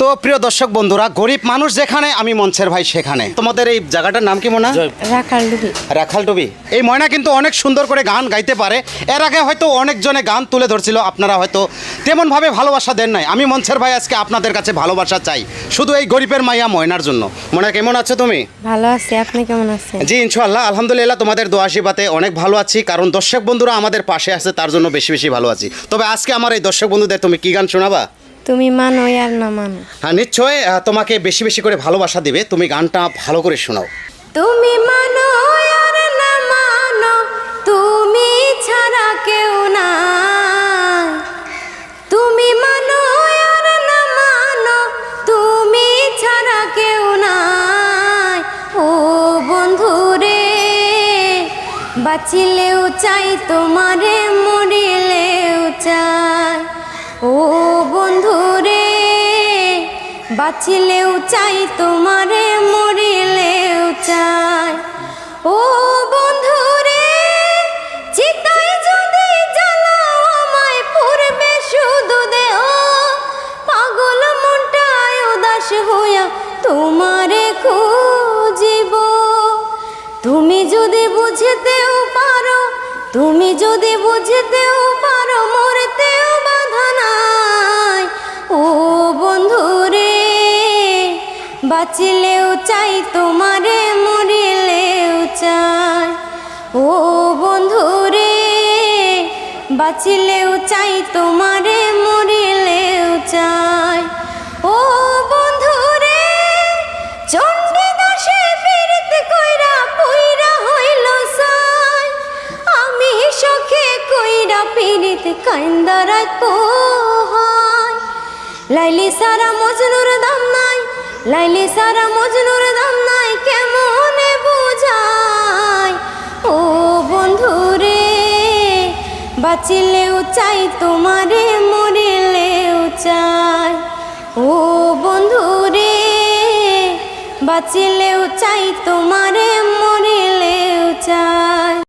তো প্রিয় দর্শক বন্ধুরা, গরিব মানুষ যেখানে আমি মঞ্চের ভাই সেখানে। তোমাদের এই জায়গাটার নাম কি মনে হয়? রাখালডুবি। এই ময়না কিন্তু অনেক সুন্দর করে গান গাইতে পারে। এর আগে হয়তো অনেকজনে গান তুলে ধরছিল, আপনারা হয়তো তেমনভাবে ভালোবাসা দেন নাই। আমি মঞ্চের ভাই আজকে আপনাদের কাছে ভালোবাসা চাই, শুধু এই গরিবের মাইয়া ময়নার জন্য। ময়না কেমন আছো তুমি? ভালো আছি, আপনি কেমন আছেন? জি ইনশাআল্লাহ আলহামদুলিল্লাহ, তোমাদের দোয়া আশীর্বাদে অনেক ভালো আছি, কারণ দর্শক বন্ধুরা আমাদের পাশে আছে, তার জন্য বেশি বেশি ভালো আছি। তবে আজকে আমার এই দর্শক বন্ধুদের তুমি কি গান শোনাবা? তুমি মানো আর না মানো। হ্যাঁ নিশ্চয়, তোমাকে বেশি বেশি করে ভালোবাসা দিবে, তুমি গানটা ভালো করে শোনাও। তুমি মানো আর না মানো, তুমি ছাড়া কেউ নাই। তুমি মানো আর না মানো, তুমি ছাড়া কেউ নাই। ও বন্ধু রে, বাঁচিলেও চাই তোমারে, মরিলেও চাই। ও বন্ধু রে, বাঁচিলেও চাই তোমারে, মরিলেও চাই। ও বন্ধু রে, চিতায় যদি জ্বালাও আমায়, পুরবে শুধু দেহ। পাগল মনটায় উদাস হইয়া তোমারে খুঁজিব। তুমি যদি বুঝতেও পারো, তুমি যদি বুঝতেও পারো, মরতেও বাধা নাই। ও বন্ধু রে, বাঁচিলেও চাই তোমারে, মরিলেও চাই। ও বন্ধু রে, বাঁচিলেও চাই তোমারে, মরিলেও চাই। ও বন্ধু রে, চণ্ডীদাসে পীড়িত কইরা পইরা হইল সাই। আমি সখে কইরা পীড়িত কাইন্দা রাত পোহাই। লাইলি সারা মজনুর দাম নাই, লাইলি সারা মজনুর দাম নাই, কেমনে বুঝাই। ও বন্ধু রে, বাঁচিলেও চাই তোমারে, মরিলেও চাই। ও বন্ধু রে, বাঁচিলেও চাই তোমারে, মরিলেও চাই।